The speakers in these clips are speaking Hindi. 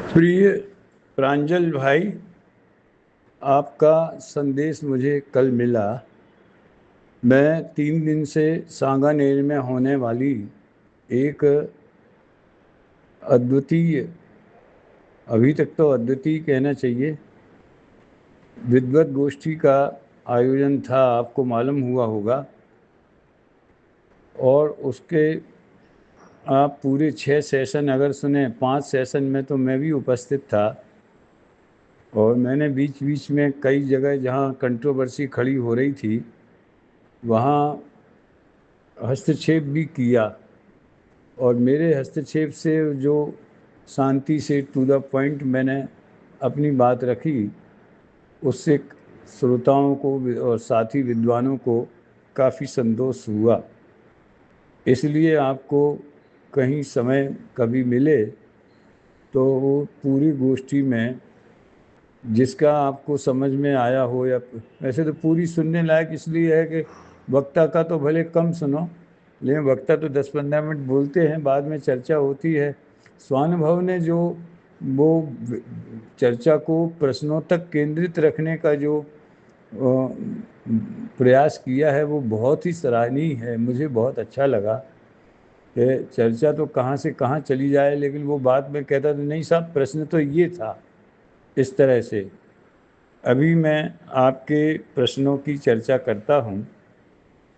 प्रिय प्रांजल भाई, आपका संदेश मुझे कल मिला। मैं 3 दिन से सांगानेर में होने वाली एक अद्वितीय, अभी तक तो अद्वितीय कहना चाहिए, विद्वत गोष्ठी का आयोजन था, आपको मालूम हुआ होगा। और उसके आप पूरे 6 सेशन अगर सुने, 5 सेशन में तो मैं भी उपस्थित था। और मैंने बीच बीच में कई जगह जहाँ कंट्रोवर्सी खड़ी हो रही थी वहाँ हस्तक्षेप भी किया। और मेरे हस्तक्षेप से जो शांति से टू द पॉइंट मैंने अपनी बात रखी, उससे श्रोताओं को और साथी विद्वानों को काफ़ी संतोष हुआ। इसलिए आपको कहीं समय कभी मिले तो वो पूरी गोष्ठी में जिसका आपको समझ में आया हो, या वैसे तो पूरी सुनने लायक इसलिए है कि वक्ता का तो भले कम सुनो, लेकिन वक्ता तो 10-15 मिनट बोलते हैं, बाद में चर्चा होती है। स्वानुभव ने जो वो चर्चा को प्रश्नों तक केंद्रित रखने का जो प्रयास किया है वो बहुत ही सराहनीय है। मुझे बहुत अच्छा लगा कि चर्चा तो कहाँ से कहाँ चली जाए, लेकिन वो बात में कहता था नहीं साहब, प्रश्न तो ये था, इस तरह से। अभी मैं आपके प्रश्नों की चर्चा करता हूँ।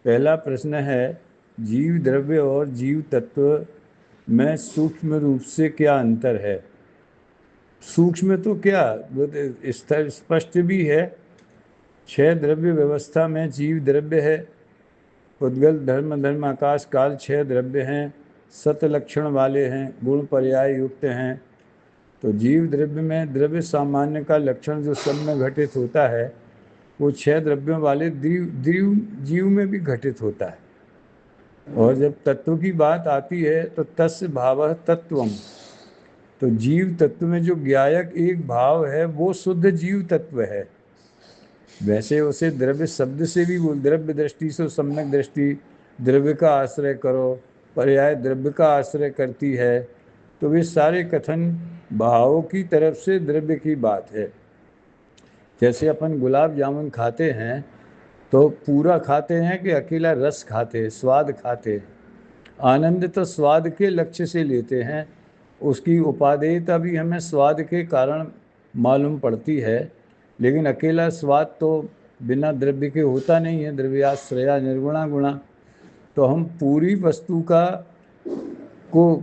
पहला प्रश्न है, जीव द्रव्य और जीव तत्व में सूक्ष्म रूप से क्या अंतर है? सूक्ष्म तो क्या, वो तो स्पष्ट भी है। 6 द्रव्य व्यवस्था में जीव द्रव्य है। उद्गल धर्म धर्म आकाश काल 6 द्रव्य हैं, सत लक्षण वाले हैं, गुण पर्याय युक्त हैं। तो जीव द्रव्य में द्रव्य सामान्य का लक्षण जो सब में घटित होता है, वो 6 द्रव्यों वाले जीव में भी घटित होता है। और जब तत्व की बात आती है तो तस्य भावः तत्वम, तो जीव तत्व में जो ज्ञायक एक भाव है वो शुद्ध जीव तत्व है। वैसे उसे द्रव्य शब्द से भी बोल, द्रव्य दृष्टि से सम्यक दृष्टि, द्रव्य का आश्रय करो, पर्याय द्रव्य का आश्रय करती है, तो वे सारे कथन भावों की तरफ से द्रव्य की बात है। जैसे अपन गुलाब जामुन खाते हैं तो पूरा खाते हैं कि अकेला रस खाते हैं, स्वाद खाते हैं। आनंद तो स्वाद के लक्ष्य से लेते हैं, उसकी उपादेयता भी हमें स्वाद के कारण मालूम पड़ती है। लेकिन अकेला स्वाद तो बिना द्रव्य के होता नहीं है, द्रव्याश्रया निर्गुणा गुणा। तो हम पूरी वस्तु का को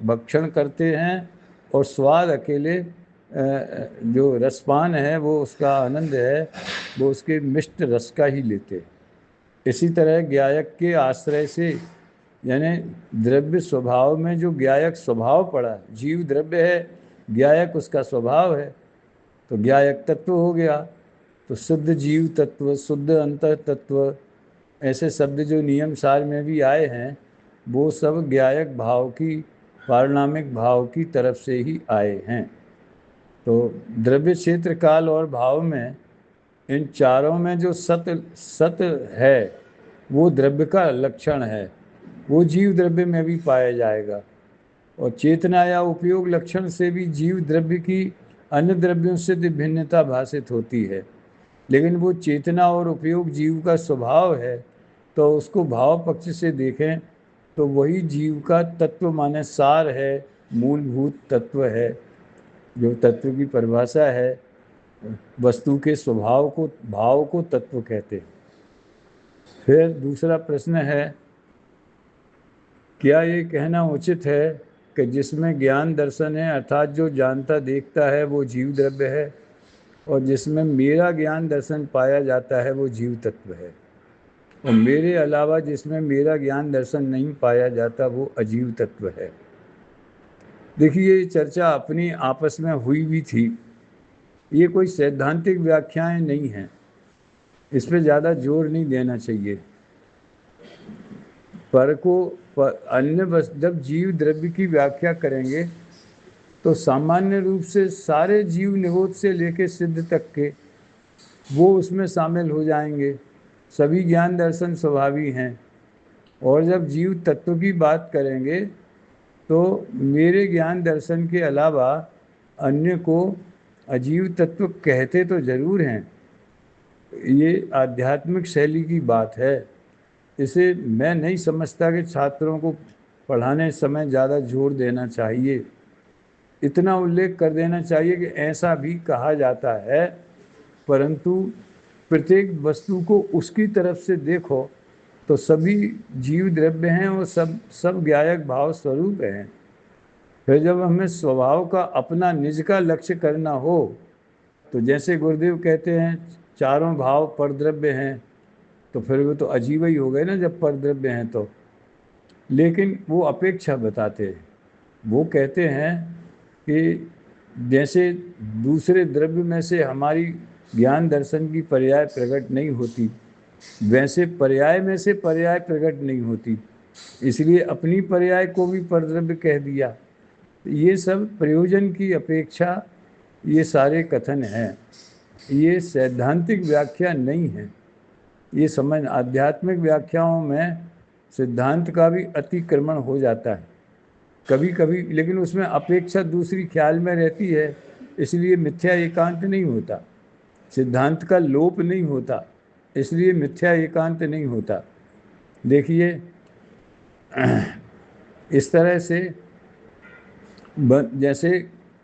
भक्षण करते हैं, और स्वाद अकेले जो रसपान है वो उसका आनंद है, वो उसके मिष्ट रस का ही लेते हैं। इसी तरह ज्ञायक के आश्रय से, यानी द्रव्य स्वभाव में जो ज्ञायक स्वभाव पड़ा, जीव द्रव्य है, ज्ञायक उसका स्वभाव है, तो ज्ञायक तत्व हो गया। तो शुद्ध जीव तत्व, शुद्ध अंतर तत्व, ऐसे शब्द जो नियम सार में भी आए हैं, वो सब ज्ञायक भाव की, पारिणामिक भाव की तरफ से ही आए हैं। तो द्रव्य क्षेत्र काल और भाव में, इन चारों में जो सत सत है वो द्रव्य का लक्षण है, वो जीव द्रव्य में भी पाया जाएगा। और चेतना या उपयोग लक्षण से भी जीव द्रव्य की अन्य द्रव्यों से भिन्नता भाषित होती है। लेकिन वो चेतना और उपयोग जीव का स्वभाव है, तो उसको भाव पक्ष से देखें तो वही जीव का तत्व माने सार है, मूलभूत तत्व है। जो तत्व की परिभाषा है, वस्तु के स्वभाव को, भाव को तत्व कहते हैं। फिर दूसरा प्रश्न है, क्या ये कहना उचित है कि जिसमें ज्ञान दर्शन है, अर्थात जो जानता देखता है, वो जीव द्रव्य है, और जिसमें मेरा ज्ञान दर्शन पाया जाता है वो जीव तत्व है, और मेरे अलावा जिसमें मेरा ज्ञान दर्शन नहीं पाया जाता वो अजीव तत्व है? देखिए, ये चर्चा अपनी आपस में हुई भी थी, ये कोई सैद्धांतिक व्याख्याएं नहीं हैं, इस पर ज़्यादा जोर नहीं देना चाहिए। पर को अन्य बस जब जीव द्रव्य की व्याख्या करेंगे तो सामान्य रूप से सारे जीव निरोध से लेकर सिद्ध तक के वो उसमें शामिल हो जाएंगे। सभी ज्ञान दर्शन स्वभावी हैं। और जब जीव तत्व की बात करेंगे तो मेरे ज्ञान दर्शन के अलावा अन्य को अजीव तत्व कहते तो जरूर हैं। ये आध्यात्मिक शैली की बात है। इसे मैं नहीं समझता कि छात्रों को पढ़ाने समय ज़्यादा जोर देना चाहिए। इतना उल्लेख कर देना चाहिए कि ऐसा भी कहा जाता है, परंतु प्रत्येक वस्तु को उसकी तरफ से देखो तो सभी जीव द्रव्य हैं और सब ज्ञायक भाव स्वरूप हैं। फिर जब हमें स्वभाव का अपना निज का लक्ष्य करना हो, तो जैसे गुरुदेव कहते हैं चारों भाव परद्रव्य हैं, तो फिर वो तो अजीब ही हो गए ना जब परद्रव्य हैं तो। लेकिन वो अपेक्षा बताते हैं। वो कहते हैं कि जैसे दूसरे द्रव्य में से हमारी ज्ञान दर्शन की पर्याय प्रकट नहीं होती, वैसे पर्याय में से पर्याय प्रकट नहीं होती, इसलिए अपनी पर्याय को भी परद्रव्य कह दिया। ये सब प्रयोजन की अपेक्षा ये सारे कथन हैं। ये सैद्धांतिक व्याख्या नहीं है। ये समझ आध्यात्मिक व्याख्याओं में सिद्धांत का भी अतिक्रमण हो जाता है कभी कभी, लेकिन उसमें अपेक्षा दूसरी ख्याल में रहती है, इसलिए मिथ्या एकांत नहीं होता। सिद्धांत का लोप नहीं होता, इसलिए मिथ्या एकांत नहीं होता। देखिए इस तरह से जैसे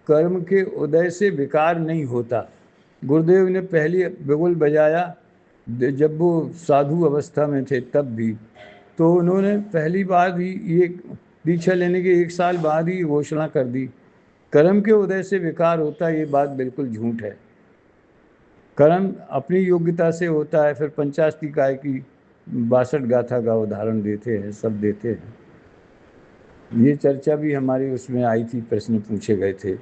कर्म के उदय से विकार नहीं होता। गुरुदेव ने पहली बिगुल बजाया जब वो साधु अवस्था में थे तब भी, तो उन्होंने पहली बार ही ये दीक्षा लेने के 1 साल बाद ही घोषणा कर दी, कर्म के उदय से विकार होता है, ये बात बिल्कुल झूठ है। कर्म अपनी योग्यता से होता है। फिर पंचाशती काय की 62 गाथा का उदाहरण देते हैं, सब देते हैं। ये चर्चा भी हमारी उसमें आई थी, प्रश्न पूछे गए थे।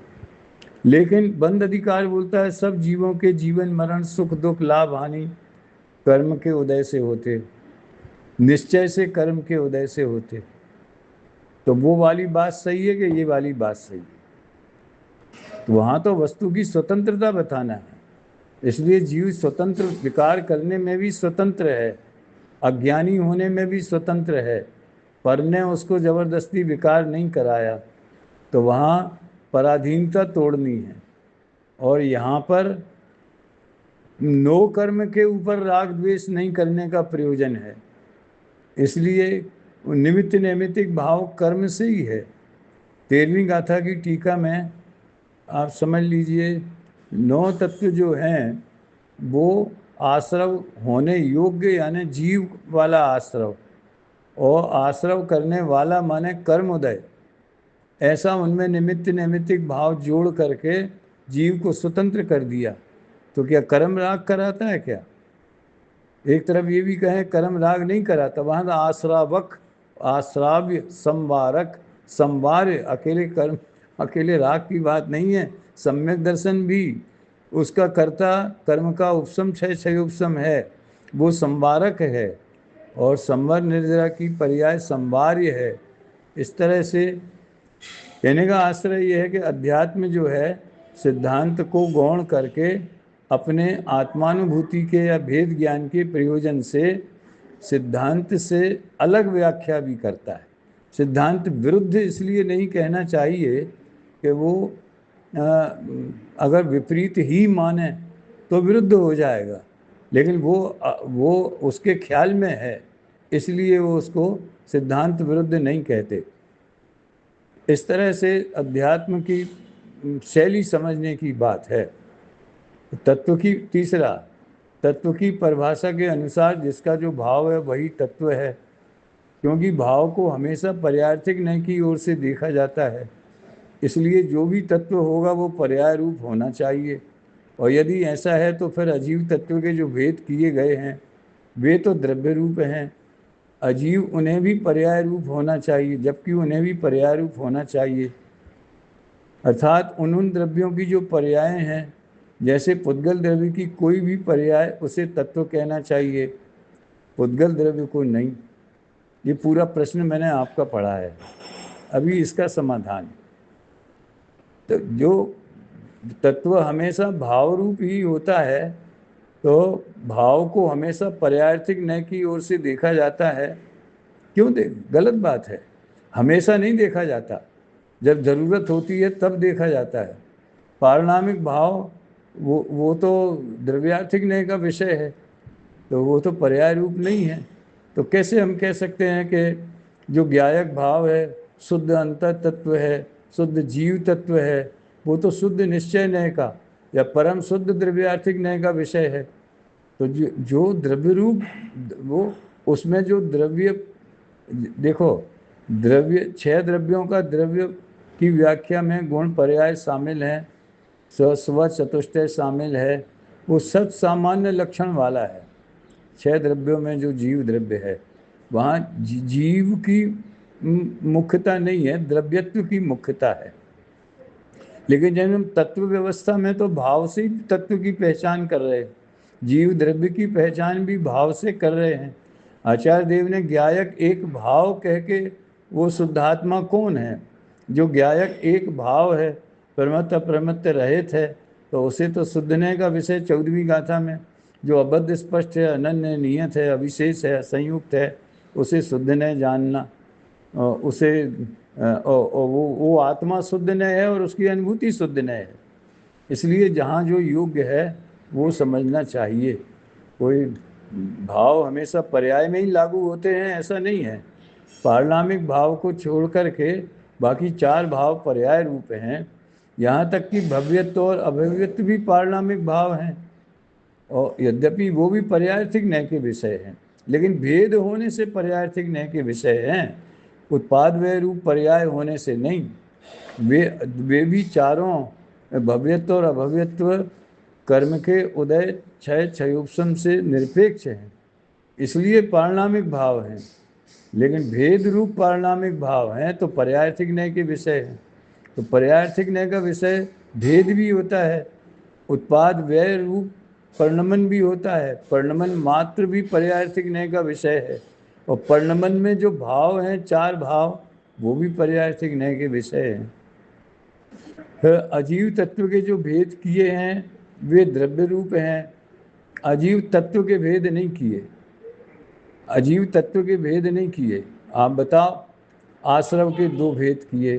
लेकिन बंद अधिकार बोलता है सब जीवों के जीवन मरण सुख दुख लाभ हानि कर्म के उदय से होते, निश्चय से कर्म के उदय से होते। तो वो वाली बात सही है कि ये वाली बात सही है? तो वहां तो वस्तु की स्वतंत्रता बताना है, इसलिए जीव स्वतंत्र, विकार करने में भी स्वतंत्र है, अज्ञानी होने में भी स्वतंत्र है। पर ने उसको जबरदस्ती विकार नहीं कराया, तो वहाँ पराधीनता तोड़नी है। और यहाँ पर नो कर्म के ऊपर राग द्वेष नहीं करने का प्रयोजन है, इसलिए निमित्त नैमित्तिक भाव कर्म से ही है। 13वीं गाथा की टीका में आप समझ लीजिए 9 तत्व जो हैं वो आश्रव होने योग्य, यानी जीव वाला आश्रव, और आश्रव करने वाला माने कर्म उदय, ऐसा उनमें निमित्त नैमित्तिक भाव जोड़ करके जीव को स्वतंत्र कर दिया। तो क्या कर्म राग कराता है क्या? एक तरफ ये भी कहें कर्म राग नहीं कराता, वहाँ आश्रावक, आश्राव्य, संवारक, संवार्य, अकेले कर्म अकेले राग की बात नहीं है। सम्यक दर्शन भी उसका कर्ता कर्म का उपसम क्षय क्षय उपसम है, वो संवारक है, और संवर निर्जरा की पर्याय संवार्य है। इस तरह से कहने का आश्रय यह है कि अध्यात्म जो है सिद्धांत को गौण करके अपने आत्मानुभूति के या भेद ज्ञान के प्रयोजन से सिद्धांत से अलग व्याख्या भी करता है। सिद्धांत विरुद्ध इसलिए नहीं कहना चाहिए कि वो अगर विपरीत ही माने तो विरुद्ध हो जाएगा, लेकिन वो उसके ख्याल में है, इसलिए वो उसको सिद्धांत विरुद्ध नहीं कहते। इस तरह से अध्यात्म की शैली समझने की बात है। तत्व की तीसरा, तत्व की परिभाषा के अनुसार जिसका जो भाव है वही तत्व है, क्योंकि भाव को हमेशा पर्यायर्थिक नहीं की ओर से देखा जाता है, इसलिए जो भी तत्व होगा वो पर्याय रूप होना चाहिए। और यदि ऐसा है तो फिर अजीव तत्व के जो भेद किए गए हैं वे तो द्रव्य रूप हैं, अजीव उन्हें भी पर्याय रूप होना चाहिए, जबकि उन्हें भी पर्याय रूप होना चाहिए। अर्थात उन द्रव्यों की जो पर्याय हैं, जैसे पुद्गल द्रव्य की कोई भी पर्याय उसे तत्व कहना चाहिए, पुद्गल द्रव्य को नहीं। ये पूरा प्रश्न मैंने आपका पढ़ा है, अभी इसका समाधान। तो जो तत्व हमेशा भाव रूप ही होता है, तो भाव को हमेशा पर्यायर्थिक न की ओर से देखा जाता है। क्यों गलत बात है, हमेशा नहीं देखा जाता, जब ज़रूरत होती है तब देखा जाता है। पारिणामिक भाव वो तो द्रव्यार्थिक न्याय का विषय है, तो वो तो पर्याय रूप नहीं है। तो कैसे हम कह सकते हैं कि जो ज्ञायक भाव है, शुद्ध अंतर तत्व है, शुद्ध जीव तत्व है, वो तो शुद्ध निश्चय न्याय का या परम शुद्ध द्रव्यार्थिक न्याय का विषय है। तो जो द्रव्य रूप, वो उसमें जो द्रव्य, देखो द्रव्य, 6 द्रव्यों का द्रव्य की व्याख्या में गुण पर्याय शामिल है, स्व चतुष्टय शामिल है, वो सब सामान्य लक्षण वाला है। 6 द्रव्यों में जो जीव द्रव्य है, वहाँ जीव की मुख्यता नहीं है, द्रव्यत्व की मुख्यता है। लेकिन जब हम तत्व व्यवस्था में तो भाव से ही तत्व की पहचान कर रहे हैं, जीव द्रव्य की पहचान भी भाव से कर रहे हैं। आचार्य देव ने ज्ञायक एक भाव कह के, वो शुद्धात्मा कौन है? जो ज्ञायक एक भाव है, प्रमत्त अप्रमत्त रहित है, तो उसे तो शुद्धने का विषय 14वीं गाथा में जो अबद्ध स्पष्ट है, अनन्य नियत है, अविशेष है, संयुक्त है, उसे शुद्धने जानना, उसे वो आत्मा शुद्ध न है और उसकी अनुभूति शुद्ध न है। इसलिए जहाँ जो योग्य है वो समझना चाहिए। कोई भाव हमेशा पर्याय में ही लागू होते हैं ऐसा नहीं है। पारिणामिक भाव को छोड़ करके बाकी 4 भाव पर्याय रूप हैं। यहाँ तक कि भव्यत्व और अभव्यत्व भी पारिणामिक भाव हैं, और यद्यपि वो भी पर्यायर्थिक न्याय के विषय हैं, लेकिन भेद होने से पर्यायर्थिक न्याय के विषय हैं, उत्पाद व्यय रूप पर्याय होने से नहीं। वे भी चारों भव्यत्व और अभव्यत्व कर्म के उदय क्षय क्षयोपशम से निरपेक्ष हैं, इसलिए पारिणामिक भाव हैं। लेकिन भेद रूप पारिणामिक भाव हैं तो पर्यायर्थिक न्याय के विषय हैं। तो पर्यायर्थिक न्याय का विषय भेद भी होता है, उत्पाद व्यय रूप परिणमन भी होता है, परिणमन मात्र भी पर्यायर्थिक न्याय का विषय है, और परिणमन में जो भाव हैं 4 भाव, वो भी पर्यायर्थिक न्याय के विषय हैं। फिर अजीव तत्व के जो भेद किए हैं वे द्रव्य रूप हैं, अजीव तत्व के भेद नहीं किए, अजीव तत्व के भेद नहीं किए। आप बताओ, आश्रव के 2 भेद किए,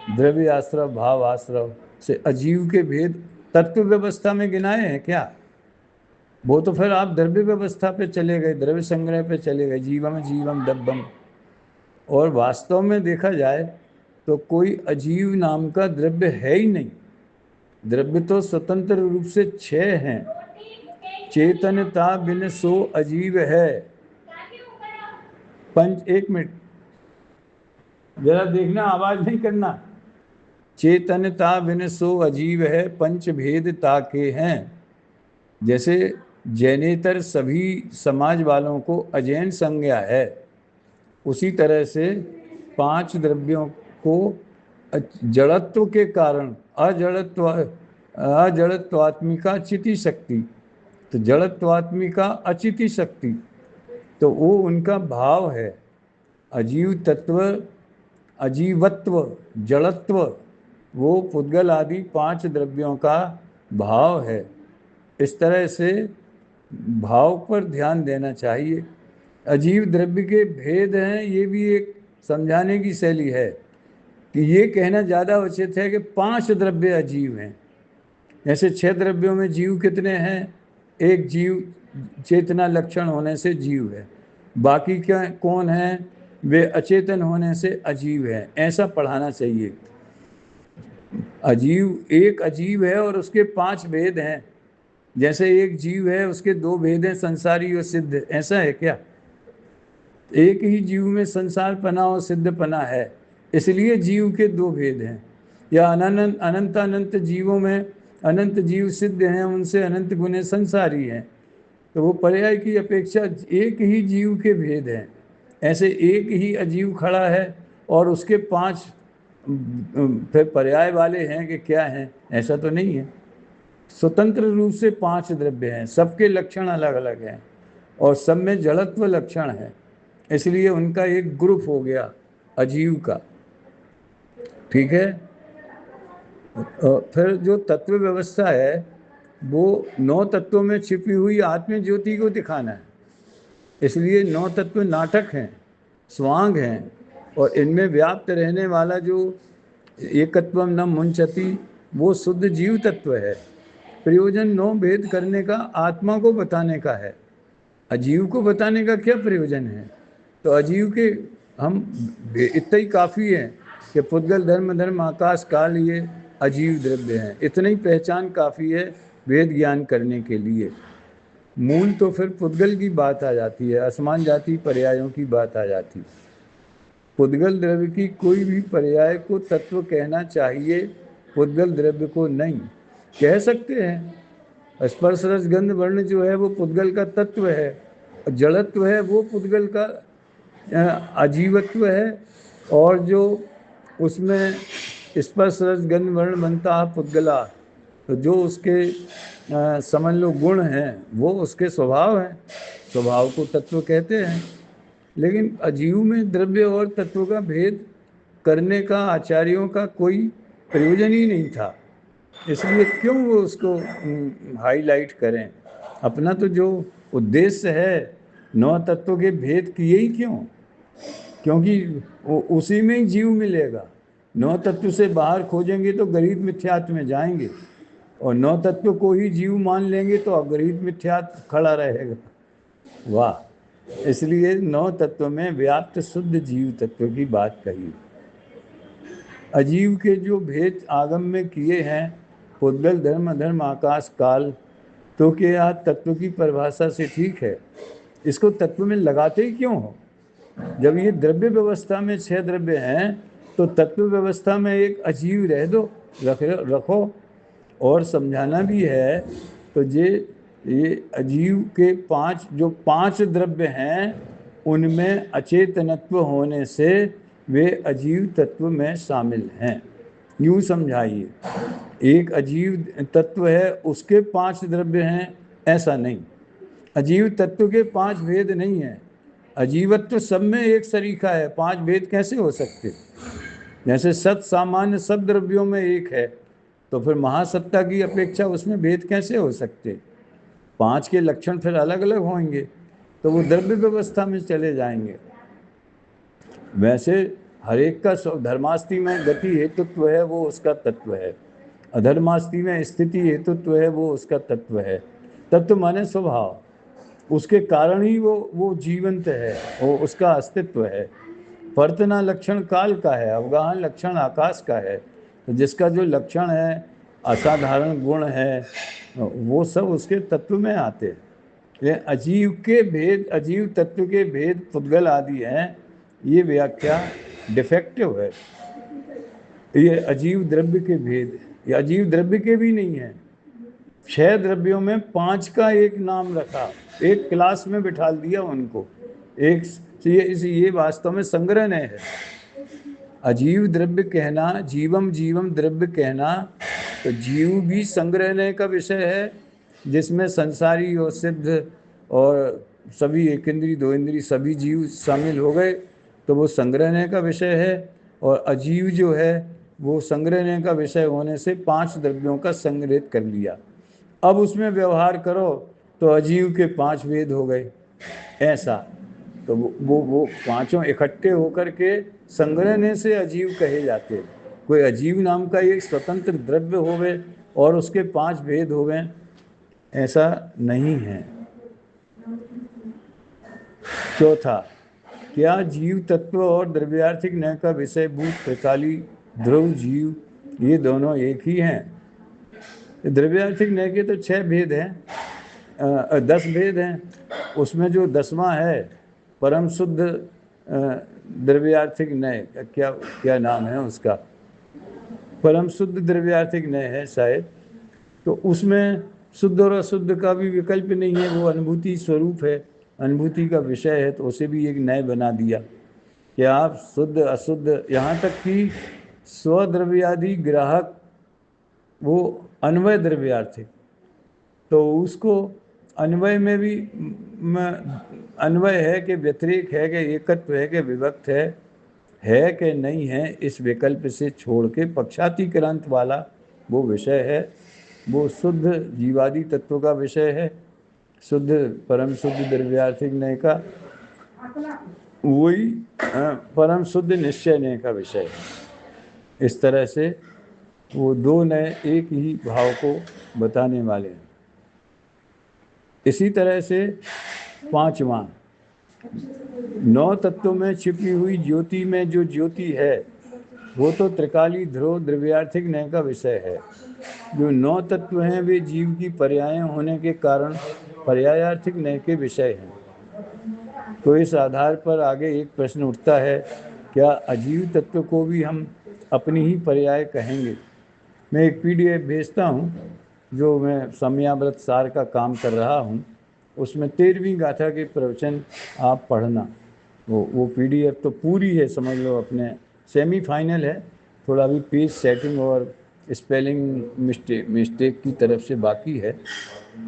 द्रव्य आश्रव भाव आश्रव से अजीव के भेद तत्व व्यवस्था में गिनाए हैं क्या? वो तो फिर आप द्रव्य व्यवस्था पे चले गए, द्रव्य संग्रह पे चले गए, जीवम जीवम दब्बम। और वास्तव में देखा जाए तो कोई अजीव नाम का द्रव्य है ही नहीं। द्रव्य तो स्वतंत्र रूप से 6 हैं। चेतनता बिन सो अजीव है। एक मिनट जरा देखना, आवाज नहीं करना। चेतनता बिन सो अजीव है, पंच भेद ताके हैं। जैसे जैनेतर सभी समाज वालों को अजैन संज्ञा है, उसी तरह से 5 द्रव्यों को जड़त्व के कारण अजड़त्वात्मिका चिति शक्ति, तो जड़त्वात्मिका अचिति शक्ति, तो वो उनका भाव है। अजीव तत्व, अजीवत्व, जड़त्व, वो पुद्गल आदि 5 द्रव्यों का भाव है। इस तरह से भाव पर ध्यान देना चाहिए। अजीव द्रव्य के भेद हैं, ये भी एक समझाने की शैली है कि ये कहना ज़्यादा उचित है कि 5 द्रव्य अजीव हैं। जैसे 6 द्रव्यों में जीव कितने हैं? एक जीव चेतना लक्षण होने से जीव है, बाकी क्या कौन है? वे अचेतन होने से अजीव है। ऐसा पढ़ाना चाहिए। एक अजीव है और उसके 5 भेद हैं। जैसे एक जीव है, उसके 2 भेद हैं, संसारी और सिद्ध। ऐसा है क्या? एक ही जीव में संसार पना और सिद्ध पना है, इसलिए जीव के 2 भेद हैं। या अनंत अनंत जीवों में अनंत जीव सिद्ध हैं, उनसे अनंत गुने संसारी हैं, तो वो पर्याय की अपेक्षा एक ही जीव के भेद हैं। ऐसे एक ही अजीव खड़ा है और उसके 5 फिर पर्याय वाले हैं कि क्या हैं? ऐसा तो नहीं है। स्वतंत्र रूप से 5 द्रव्य हैं, सबके लक्षण अलग अलग हैं और सब में जड़त्व लक्षण है, इसलिए उनका एक ग्रुप हो गया अजीव का। ठीक है। फिर जो तत्व व्यवस्था है वो 9 तत्वों में छिपी हुई आत्म ज्योति को दिखाना है, इसलिए 9 तत्व नाटक हैं, स्वांग हैं, और इनमें व्याप्त रहने वाला जो एकत्वम न मुंचति वो शुद्ध जीव तत्व है। प्रयोजन 9 भेद करने का आत्मा को बताने का है, अजीव को बताने का क्या प्रयोजन है? तो अजीव के हम इतना ही काफ़ी है कि पुद्गल धर्म आकाश काल ये अजीव द्रव्य हैं, इतना ही पहचान काफ़ी है वेद ज्ञान करने के लिए। मूल तो फिर पुद्गल की बात आ जाती है, असमान जाति पर्यायों की बात आ जाती। पुद्गल द्रव्य की कोई भी पर्याय को तत्व कहना चाहिए, पुद्गल द्रव्य को नहीं। कह सकते हैं स्पर्श रस गंध वर्ण जो है वो पुद्गल का तत्व है, जड़त्व है वो पुद्गल का अजीवत्व है, और जो उसमें स्पर्श रस गंध वर्ण बनता है पुद्गला, तो जो उसके समझ लो गुण हैं वो उसके स्वभाव हैं, स्वभाव को तत्व कहते हैं। लेकिन अजीव में द्रव्य और तत्व का भेद करने का आचार्यों का कोई प्रयोजन ही नहीं था, इसलिए क्यों वो उसको हाईलाइट करें। अपना तो जो उद्देश्य है 9 तत्वों के भेद किए ही क्यों, क्योंकि उसी में ही जीव मिलेगा। 9 तत्व से बाहर खोजेंगे तो गरीब मिथ्यात्व में जाएंगे, और 9 तत्व को ही जीव मान लेंगे तो अगरीब मिथ्यात्व खड़ा रहेगा। वाह, इसलिए 9 तत्व में व्याप्त शुद्ध जीव तत्व की बात कही। अजीव के जो भेद आगम में किए हैं, पुद्गल धर्म आकाश काल, तो क्या तत्व की परिभाषा से ठीक है, इसको तत्व में लगाते ही क्यों हो? जब ये द्रव्य व्यवस्था में 6 द्रव्य हैं तो तत्व व्यवस्था में एक अजीव रह दो, रखो। और समझाना भी है तो ये अजीव के 5 द्रव्य हैं, उनमें अचेतनत्व होने से वे अजीव तत्व में शामिल हैं। यूँ समझाइए, एक अजीव तत्व है उसके 5 द्रव्य हैं, ऐसा नहीं। अजीव तत्व के 5 भेद नहीं है, अजीवत्व सब में एक सरीखा है, 5 भेद कैसे हो सकते? जैसे सत सामान्य सब द्रव्यों में एक है, तो फिर महासत्ता की अपेक्षा उसमें भेद कैसे हो सकते? 5 के लक्षण फिर अलग अलग होंगे, तो वो द्रव्य व्यवस्था में चले जाएंगे। वैसे हर एक का धर्मास्ति में गति हेतुत्व है, वो उसका तत्व है। अधर्मास्ति में स्थिति हेतुत्व है, वो उसका तत्व है। तत्व माने स्वभाव, उसके कारण ही वो जीवंत है, वो उसका अस्तित्व है। वर्तना लक्षण काल का है, अवगाहन लक्षण आकाश का है। तो जिसका जो लक्षण है, असाधारण गुण है, वो सब उसके तत्व में आते हैं। ये अजीव के भेद, अजीव तत्व के भेद पुद्गल आदि हैं, ये व्याख्या डिफेक्टिव है। ये अजीव द्रव्य के भेद, ये अजीव द्रव्य के भी नहीं है। 6 द्रव्यों में 5 का एक नाम रखा, एक क्लास में बिठा दिया उनको, एक ये वास्तव में संग्रहणय है। अजीव द्रव्य कहना, जीवम जीवम द्रव्य कहना, तो जीव भी संग्रहणय का विषय है, जिसमें संसारी और सिद्ध और सभी एक इंद्री दो इंद्री सभी जीव शामिल हो गए, तो वो संग्रहणय का विषय है। और अजीव जो है वो संग्रहणय का विषय होने से 5 द्रव्यों का संग्रहित कर लिया। अब उसमें व्यवहार करो तो अजीव के 5 भेद हो गए, ऐसा। तो वो पांचों इकट्ठे होकर के संग्रहणय से अजीव कहे जाते। कोई अजीव नाम का एक स्वतंत्र द्रव्य होवे और उसके 5 भेद होवे, ऐसा नहीं है। चौथा, क्या जीव तत्व और द्रव्यार्थिक न्याय का विषय भूत त्रिकाली ध्रुव जीव ये दोनों एक ही हैं? द्रव्यार्थिक न्याय के तो 6 भेद हैं, 10 भेद हैं। उसमें जो 10वां है परम शुद्ध द्रव्यार्थिक न्याय, क्या नाम है उसका, परम शुद्ध द्रव्यार्थिक न्याय है शायद। तो उसमें शुद्ध और अशुद्ध का भी विकल्प नहीं है, वो अनुभूति स्वरूप है, अनुभूति का विषय है, तो उसे भी एक न्याय बना दिया कि आप शुद्ध अशुद्ध, यहाँ तक कि स्वद्रव्यादि ग्राहक वो अन्वय द्रव्यार्थिक, तो उसको अन्वय में भी अन्वय है कि व्यतिरेक है कि एकत्व है कि विभक्त है कि नहीं है, इस विकल्प से छोड़ के पक्षातिक्रांत वाला वो विषय है, वो शुद्ध जीवादि तत्व का विषय है, शुद्ध परम शुद्ध द्रव्यार्थिक न्याय का, वही परम शुद्ध निश्चय न्याय का विषय है। इस तरह से वो दो नए एक ही भाव को बताने वाले हैं। इसी तरह से पांचवा, नौ तत्वों में छिपी हुई ज्योति में जो ज्योति है वो तो त्रिकाली ध्रुव द्रव्यार्थिक न्याय का विषय है। जो नौ तत्व हैं वे जीव की पर्याय होने के कारण पर्यायार्थिक न्याय के विषय हैं। तो इस आधार पर आगे एक प्रश्न उठता है, क्या अजीव तत्व को भी हम अपनी ही पर्याय कहेंगे? मैं एक पीडीएफ भेजता हूँ, जो मैं समयाव्रत सार का काम कर रहा हूँ, उसमें 13वीं गाथा के प्रवचन आप पढ़ना। वो पीडीएफ तो पूरी है, समझ लो अपने सेमीफाइनल है, थोड़ा भी पेज सेटिंग और स्पेलिंग मिस्टेक की तरफ से बाकी है,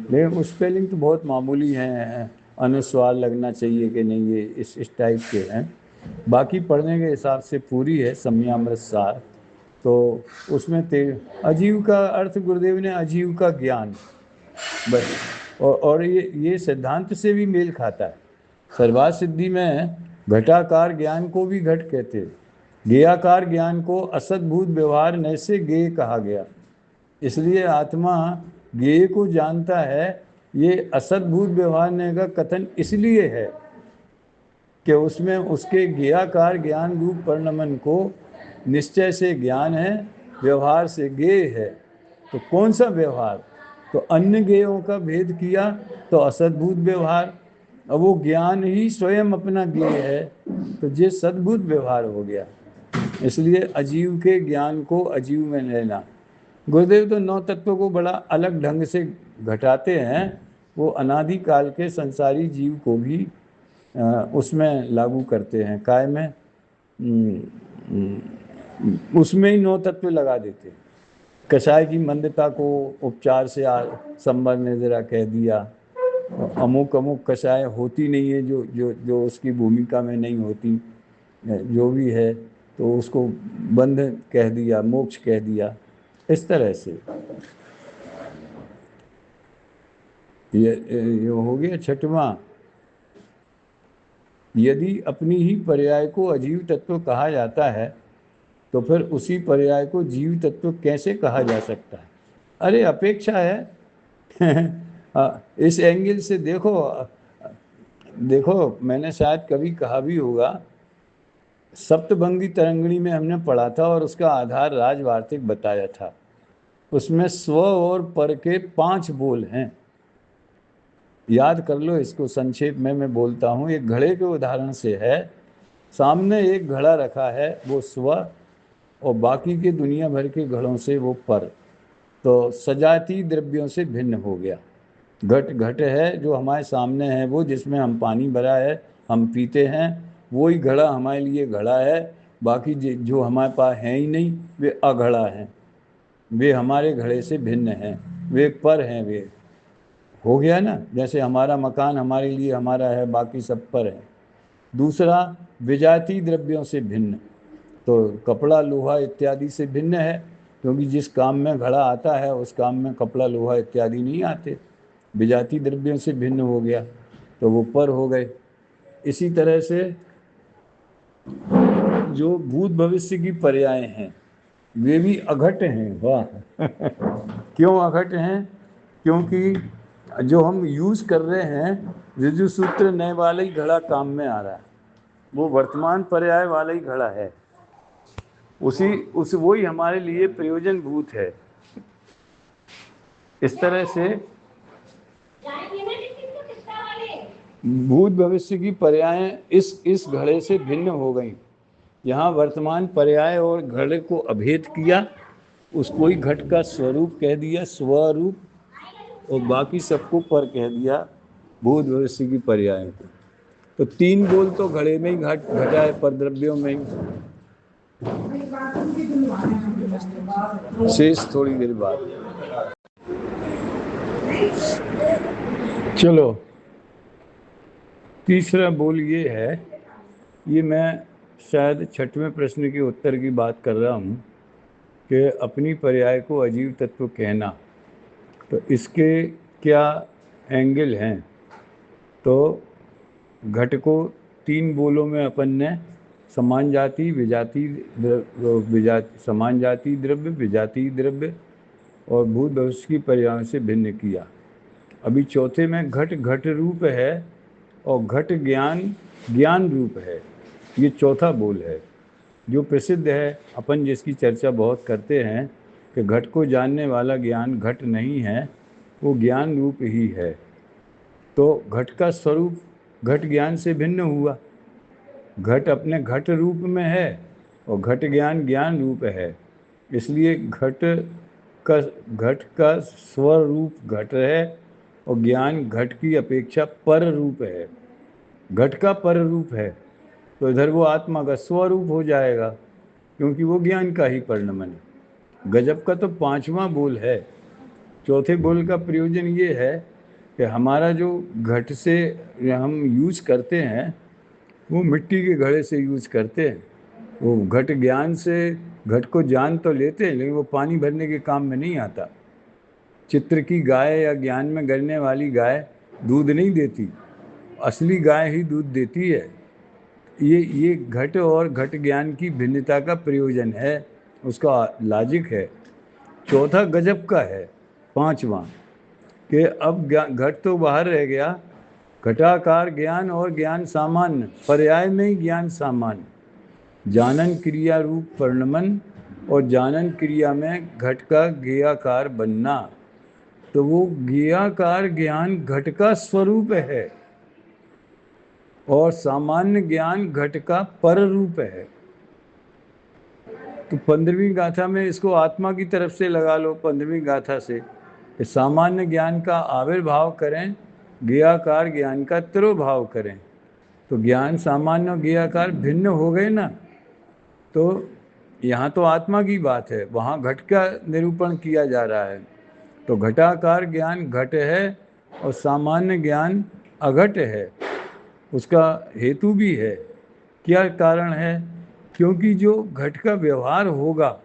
लेकिन वो स्पेलिंग तो बहुत मामूली है, अनुस्वार लगना चाहिए कि नहीं, ये इस टाइप के हैं। बाकी पढ़ने के हिसाब से पूरी है समयामृत सार। तो उसमें अजीव का अर्थ गुरुदेव ने अजीव का ज्ञान, बस। और ये सिद्धांत से भी मेल खाता है। सर्वात सिद्धि में घटाकार ज्ञान को भी घट कहते, गेयाकार ज्ञान को असद्भूत व्यवहार न से गेय कहा गया। इसलिए आत्मा गेय को जानता है। ये असद्भूत व्यवहार ने का कथन इसलिए है कि उसमें उसके गेयाकार ज्ञान रूप परिणमन को निश्चय से ज्ञान है, व्यवहार से गेय है। तो कौन सा व्यवहार? तो अन्य गेयों का भेद किया तो असद्भूत व्यवहार, अब वो ज्ञान ही स्वयं अपना गेय है, तो ये सद्भूत व्यवहार हो गया। इसलिए अजीव के ज्ञान को अजीव में लेना। गुरुदेव तो नौ तत्वों को बड़ा अलग ढंग से घटाते हैं। वो अनादिकाल के संसारी जीव को भी उसमें लागू करते हैं, काय में उसमें ही नौ तत्व लगा देते हैं। कषाय की मंदता को उपचार से संबंध ने जरा कह दिया, अमुक अमुक कषाय होती नहीं है जो जो जो उसकी भूमिका में नहीं होती, जो भी है तो उसको बंध कह दिया, मोक्ष कह दिया। इस तरह से ये हो गया छठवां। यदि अपनी ही पर्याय को अजीव तत्व कहा जाता है तो फिर उसी पर्याय को जीव तत्व कैसे कहा जा सकता है? अरे अपेक्षा है। इस एंगल से देखो, देखो मैंने शायद कभी कहा भी होगा, सप्तभंगी तरंगिणी में हमने पढ़ा था और उसका आधार राजवार्तिक बताया था। उसमें स्व और पर के 5 बोल हैं, याद कर लो इसको। संक्षेप में मैं बोलता हूँ, एक घड़े के उदाहरण से है। सामने एक घड़ा रखा है, वो स्व, और बाकी के दुनिया भर के घड़ों से वो पर। तो सजाती द्रव्यों से भिन्न हो गया। घट घट है जो हमारे सामने है, वो जिसमें हम पानी भरा है, हम पीते हैं, वही घड़ा हमारे लिए घड़ा है। बाकी जो हमारे पास है ही नहीं, वे अघड़ा हैं, वे हमारे घड़े से भिन्न हैं, वे पर हैं। वे हो गया ना, जैसे हमारा मकान हमारे लिए हमारा है, बाकी सब पर है। दूसरा, विजातीय द्रव्यों से भिन्न, तो कपड़ा लोहा इत्यादि से भिन्न है, क्योंकि जिस काम में घड़ा आता है उस काम में कपड़ा लोहा इत्यादि नहीं आते। विजातीय द्रव्यों से भिन्न हो गया, तो वो पर हो गए। इसी तरह से जो भूत भविष्य की पर्याय हैं वे भी अघट हैं। वाह! क्यों अघट हैं? क्योंकि जो हम यूज कर रहे हैं ऋजु सूत्र नए वाला ही घड़ा काम में आ रहा है, वो वर्तमान पर्याय वाला ही घड़ा है, उस वही हमारे लिए प्रयोजन भूत है। इस तरह से भूत भविष्य की पर्याय इस घड़े से भिन्न हो गई। यहाँ वर्तमान पर्याय और घड़े को अभेद किया, उसको ही घट का स्वरूप कह दिया, स्वरूप, और बाकी सबको पर कह दिया, भूत भविष्य की पर्याय को। तो 3 बोल तो घड़े में ही घटा है, पर द्रव्यों में ही। शेष थोड़ी देर बाद। चलो, तीसरा बोल ये है, ये मैं शायद 6वें प्रश्न के उत्तर की बात कर रहा हूँ कि अपनी पर्याय को अजीव तत्व कहना, तो इसके क्या एंगल हैं? तो घट को 3 बोलों में अपन ने समान जाति समान जाति द्रव्य, विजातीय द्रव्य और भूत भविष्य की पर्यायों से भिन्न किया। अभी चौथे में घट घट रूप है और घट ज्ञान ज्ञान रूप है। ये चौथा बोल है जो प्रसिद्ध है, अपन जिसकी चर्चा बहुत करते हैं कि घट को जानने वाला ज्ञान घट नहीं है, वो ज्ञान रूप ही है। तो घट का स्वरूप घट ज्ञान से भिन्न हुआ। घट अपने घट रूप में है और घट ज्ञान ज्ञान रूप है, इसलिए घट का स्वरूप घट है और ज्ञान घट की अपेक्षा पर रूप है। घट का पर रूप है तो इधर वो आत्मा का स्वरूप हो जाएगा, क्योंकि वो ज्ञान का ही परिणमन है। गजब का तो पांचवा बोल है। चौथे बोल का प्रयोजन ये है कि हमारा जो घट से हम यूज करते हैं वो मिट्टी के घड़े से यूज करते हैं। वो घट ज्ञान से घट को जान तो लेते हैं, लेकिन वो पानी भरने के काम में नहीं आता। चित्र की गाय या ज्ञान में गलने वाली गाय दूध नहीं देती, असली गाय ही दूध देती है। ये घट और घट ज्ञान की भिन्नता का प्रयोजन है, उसका लॉजिक है। चौथा गजब का है, पांचवा कि अब घट तो बाहर रह गया, घटाकार ज्ञान और ज्ञान सामान्य, पर्याय में ही ज्ञान सामान्य, जानन क्रिया रूप परिणमन और जानन क्रिया में घट का ज्ञेयाकार बनना। तो वो ज्ञेयाकार ज्ञान घट का स्वरूप है और सामान्य ज्ञान घट का पर रूप है। तो 15वीं गाथा में इसको आत्मा की तरफ से लगा लो। 15वीं गाथा से सामान्य ज्ञान का आविर्भाव करें, ज्ञेयाकार ज्ञान का तिरोभाव करें। तो ज्ञान सामान्य और ज्ञेयाकार भिन्न हो गए ना। तो यहाँ तो आत्मा की बात है, वहाँ घट का निरूपण किया जा रहा है। तो घटाकार ज्ञान घट है और सामान्य ज्ञान अघट है। उसका हेतु भी है। क्या कारण है? क्योंकि जो घट का व्यवहार होगा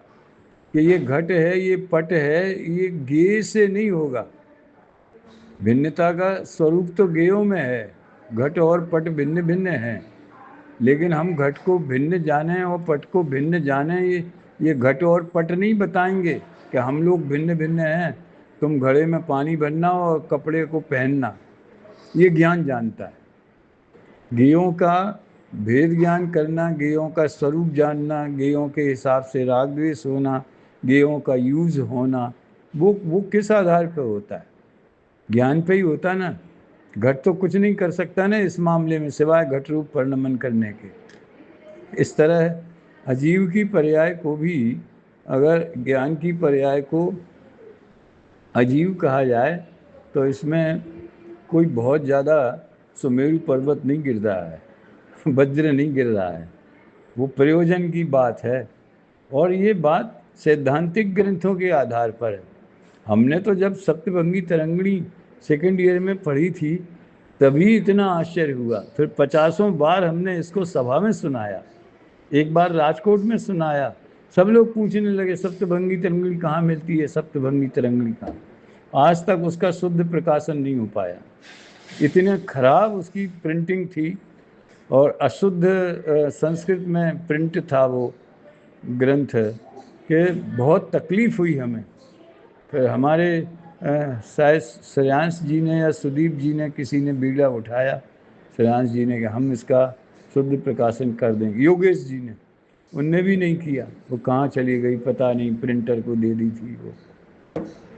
कि ये घट है, ये पट है, ये ज्ञेय से नहीं होगा। भिन्नता का स्वरूप तो ज्ञेयों में है, घट और पट भिन्न भिन्न हैं, लेकिन हम घट को भिन्न जाने और पट को भिन्न जाने, ये घट और पट नहीं बताएंगे कि हम लोग भिन्न भिन्न हैं। तुम घड़े में पानी भरना और कपड़े को पहनना, ये ज्ञान जानता है। ज्ञेयों का भेद ज्ञान करना, ज्ञेयों का स्वरूप जानना, ज्ञेयों के हिसाब से राग द्वेष होना, ज्ञेयों का यूज होना, वो किस आधार पर होता है? ज्ञान पे ही होता ना। घट तो कुछ नहीं कर सकता ना इस मामले में, सिवाय घट रूप परिणमन करने के। इस तरह अजीव की पर्याय को भी, अगर ज्ञान की पर्याय को अजीव कहा जाए तो इसमें कोई बहुत ज़्यादा सुमेरु पर्वत नहीं गिर रहा है, वज्र नहीं गिर रहा है, वो प्रयोजन की बात है। और ये बात सैद्धांतिक ग्रंथों के आधार पर है। हमने तो जब सप्तभंगी तरंगिणी सेकेंड ईयर में पढ़ी थी तभी इतना आश्चर्य हुआ, फिर 50 बार हमने इसको सभा में सुनाया, एक बार राजकोट में सुनाया। सब लोग पूछने लगे सप्तभंगी तरंगिणी कहाँ मिलती है, सप्तभंगी तरंगिणी कहाँ। आज तक उसका शुद्ध प्रकाशन नहीं हो पाया, इतने खराब उसकी प्रिंटिंग थी और अशुद्ध संस्कृत में प्रिंट था वो ग्रंथ, कि बहुत तकलीफ हुई हमें। फिर हमारे शायद श्रेयांश जी ने या सुदीप जी ने, किसी ने बीड़ा उठाया, श्रेयांश जी ने, कि हम इसका शुद्ध प्रकाशन कर देंगे। योगेश जी ने, उनने भी नहीं किया, वो कहाँ चली गई पता नहीं, प्रिंटर को दे दी थी वो।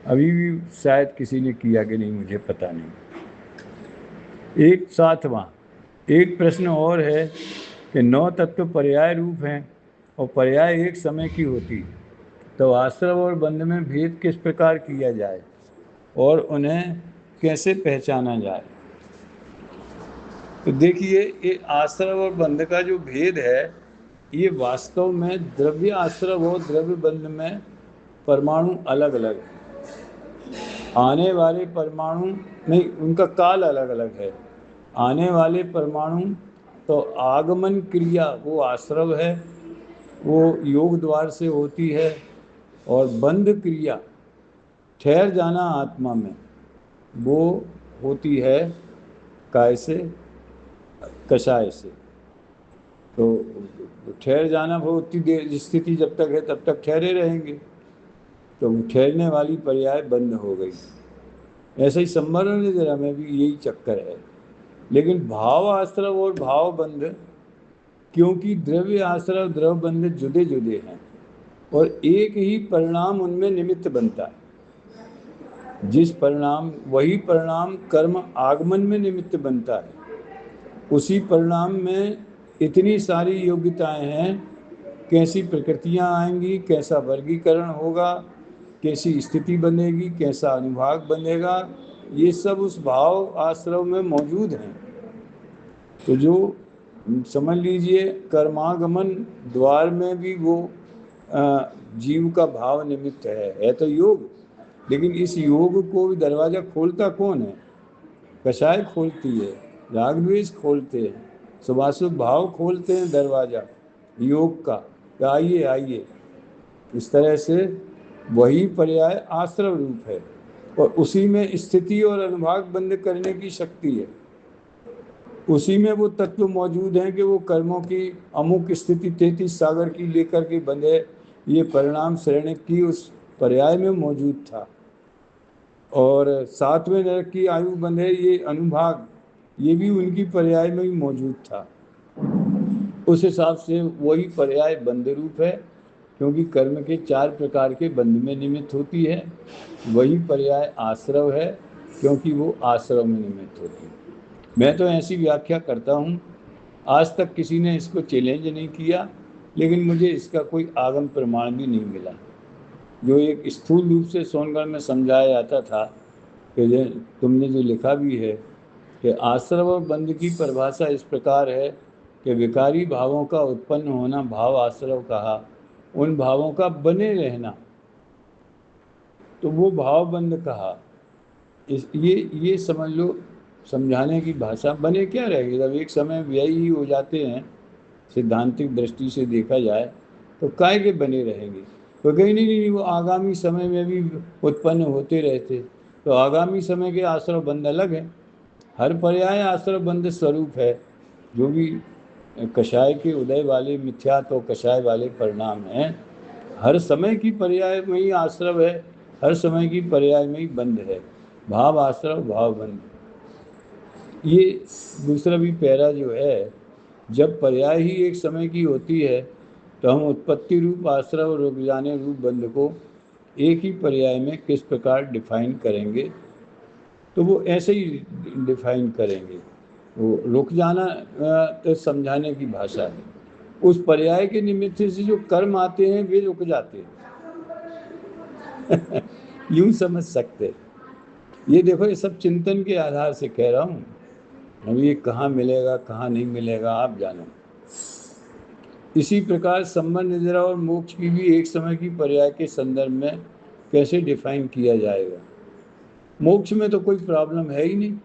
अभी भी शायद किसी ने किया कि नहीं, मुझे पता नहीं। एक सातवां एक प्रश्न और है कि 9 तत्व पर्याय रूप हैं और पर्याय एक समय की होती है, तो आश्रव और बंध में भेद किस प्रकार किया जाए और उन्हें कैसे पहचाना जाए? तो देखिए, ये आश्रव और बंध का जो भेद है, ये वास्तव में द्रव्य आश्रव और द्रव्य बंध में परमाणु अलग अलग है। आने वाले परमाणु नहीं, उनका काल अलग अलग है। आने वाले परमाणु तो आगमन क्रिया वो आश्रव है, वो योग द्वार से होती है, और बंध क्रिया ठहर जाना आत्मा में वो होती है काय से, कषाय से। तो ठहर जाना वो उतनी देर स्थिति जब तक है तब तक ठहरे रहेंगे, तो ठहरने वाली पर्याय बंद हो गई। ऐसे ही संवरण निद्रा में भी यही चक्कर है। लेकिन भाव आश्रव और भाव बंध, क्योंकि द्रव्य आश्रव द्रव बंध जुदे जुदे हैं और एक ही परिणाम उनमें निमित्त बनता है। जिस परिणाम, वही परिणाम कर्म आगमन में निमित्त बनता है। उसी परिणाम में इतनी सारी योग्यताएं हैं, कैसी प्रकृतियां आएंगी, कैसा वर्गीकरण होगा, कैसी स्थिति बनेगी, कैसा अनुभाग बनेगा, ये सब उस भाव आश्रव में मौजूद हैं। तो जो समझ लीजिए कर्मागमन द्वार में भी वो जीव का भाव निमित्त है तो योग। लेकिन इस योग को दरवाजा खोलता कौन है? कषाय खोलती है, राग द्वेष खोलते हैं, शुभाशुभ भाव खोलते हैं दरवाजा योग का, आइए आइए। इस तरह से वही पर्याय आश्रव रूप है और उसी में स्थिति और अनुभाग बंद करने की शक्ति है। उसी में वो तत्व मौजूद हैं कि वो कर्मों की अमुक स्थिति 33 सागर की लेकर के बंधे, ये परिणाम श्रेणी की उस पर्याय में मौजूद था। और 7वें नरक की आयु बंधे, ये अनुभाग, ये भी उनकी पर्याय में ही मौजूद था। उस हिसाब से वही पर्याय बंध रूप है, क्योंकि कर्म के 4 प्रकार के बंध में निमित्त होती है। वही पर्याय आश्रव है, क्योंकि वो आश्रव में निमित्त होती है। मैं तो ऐसी व्याख्या करता हूँ। आज तक किसी ने इसको चैलेंज नहीं किया, लेकिन मुझे इसका कोई आगम प्रमाण भी नहीं मिला। जो एक स्थूल रूप से सोनगढ़ में समझाया जाता था कि तुमने जो लिखा भी है कि आश्रव और बंध की परिभाषा इस प्रकार है कि विकारी भावों का उत्पन्न होना भाव आश्रव कहा, उन भावों का बने रहना तो वो भाव बंध कहा। ये समझ लो, समझाने की भाषा। बने क्या रहेगी जब एक समय व्यय ही हो जाते हैं, सिद्धांतिक दृष्टि से देखा जाए तो काय के बने रहेंगे? तो कहीं नहीं, वो आगामी समय में भी उत्पन्न होते रहते। तो आगामी समय के आश्रव बंध अलग है। हर पर्याय आश्रव बंध स्वरूप है। जो भी कषाय के उदय वाले मिथ्या तो कषाय वाले परिणाम हैं, हर समय की पर्याय में ही आश्रव है, हर समय की पर्याय में ही बंध है। भाव आश्रव भाव बंध। ये दूसरा भी पैरा जो है, जब पर्याय ही एक समय की होती है तो हम उत्पत्ति रूप आश्रव और रुक जाने रूप बंध को एक ही पर्याय में किस प्रकार डिफाइन करेंगे? तो वो ऐसे ही डिफाइन करेंगे। वो रुक जाना तो समझाने की भाषा है। उस पर्याय के निमित्त से जो कर्म आते हैं वे रुक जाते हैं। यूं समझ सकते। ये देखो, ये सब चिंतन के आधार से कह रहा हूँ। अब ये कहाँ मिलेगा कहाँ नहीं मिलेगा आप जानो। इसी प्रकार संबंध निद्रा और मोक्ष की भी एक समय की पर्याय के संदर्भ में कैसे डिफाइन किया जाएगा? मोक्ष में तो कोई प्रॉब्लम है ही नहीं।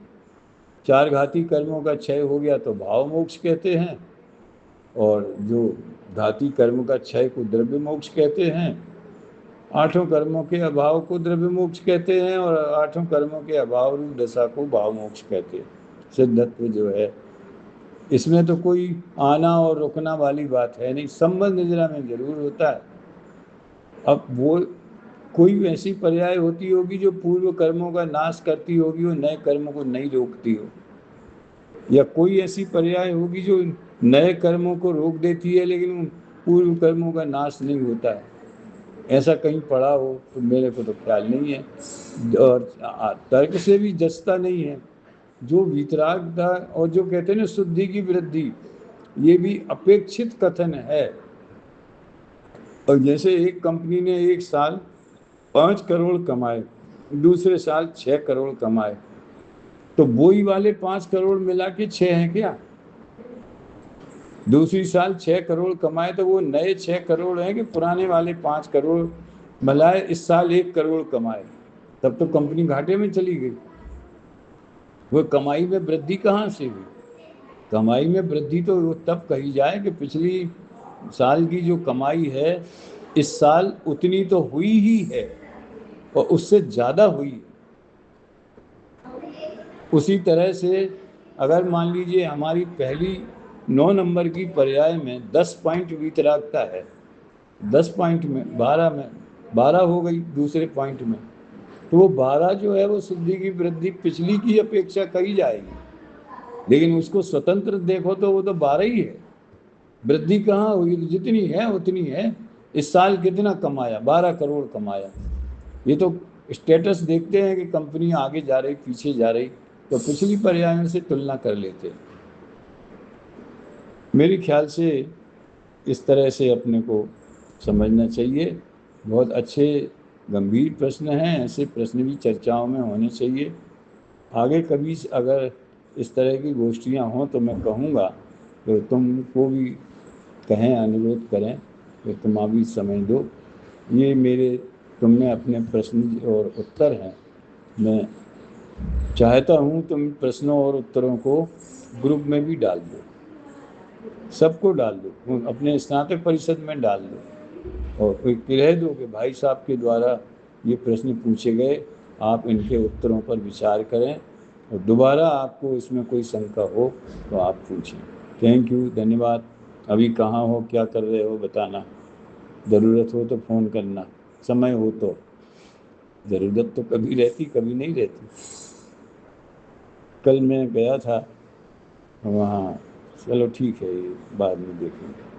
4 घाती कर्मों का क्षय हो गया तो भाव मोक्ष कहते हैं, और जो घाती कर्म का क्षय को द्रव्य मोक्ष कहते हैं। 8 कर्मों के अभाव को द्रव्य मोक्ष कहते हैं और 8 कर्मों के अभाव रूप दशा को भाव मोक्ष कहते हैं। सिद्धत्व जो है, इसमें तो कोई आना और रुकना वाली बात है नहीं। संबंध निद्रा में जरूर होता है। अब वो कोई ऐसी पर्याय होती होगी जो पूर्व कर्मों का नाश करती होगी और नए कर्मों को नहीं रोकती हो, या कोई ऐसी पर्याय होगी जो नए कर्मों को रोक देती है लेकिन पूर्व कर्मों का नाश नहीं होता है। ऐसा कहीं पढ़ा हो तो मेरे को तो ख्याल नहीं है, और तर्क से भी जचता नहीं है। जो वितराग था और जो कहते हैं ना शुद्धि की वृद्धि, ये भी अपेक्षित कथन है। और जैसे एक कंपनी ने एक साल 5 करोड़ कमाए, दूसरे साल 6 करोड़ कमाए, तो वही वाले 5 करोड़ मिला के 6 हैं क्या? दूसरी साल 6 करोड़ कमाए तो वो नए 6 करोड़ हैं कि पुराने वाले 5 करोड़ मिलाए इस साल 1 करोड़ कमाए? तब तो कंपनी घाटे में चली गई। वो कमाई में वृद्धि कहाँ से हुई? कमाई में वृद्धि तो तब कही जाए कि पिछली साल की जो कमाई है इस साल उतनी तो हुई ही है और उससे ज़्यादा हुई। उसी तरह से अगर मान लीजिए हमारी पहली 9 नंबर की पर्याय में 10 पॉइंट वीतरागता है। 10 पॉइंट में 12 हो गई दूसरे पॉइंट में, तो वो 12 जो है वो सिद्धि की वृद्धि पिछली की अपेक्षा कही जाएगी, लेकिन उसको स्वतंत्र देखो तो वो तो 12 ही है। वृद्धि कहाँ हुई? जितनी है उतनी है। इस साल कितना कमाया? 12 करोड़ कमाया। ये तो स्टेटस देखते हैं कि कंपनी आगे जा रही पीछे जा रही, तो पिछली पर्यायों से तुलना कर लेते हैं। मेरे ख्याल से इस तरह से अपने को समझना चाहिए। बहुत अच्छे गंभीर प्रश्न हैं, ऐसे प्रश्न भी चर्चाओं में होने चाहिए। आगे कभी अगर इस तरह की गोष्ठियां हों तो मैं कहूँगा तो तुमको भी कहें, अनुरोध करें कि तुम अभी समय दो। ये मेरे तुमने अपने प्रश्न और उत्तर हैं। मैं चाहता हूँ तुम प्रश्नों और उत्तरों को ग्रुप में भी डाल दो, सबको डाल दो, अपने स्नातक परिषद में डाल दो, और कोई कह दो कि भाई साहब के द्वारा ये प्रश्न पूछे गए, आप इनके उत्तरों पर विचार करें, और दोबारा आपको इसमें कोई शंका हो तो आप पूछें। थैंक यू, धन्यवाद। अभी कहाँ हो, क्या कर रहे हो बताना, ज़रूरत हो तो फ़ोन करना, समय हो तो। ज़रूरत तो कभी रहती कभी नहीं रहती। कल मैं गया था वहाँ, चलो ठीक है, ये बाद में देखेंगे।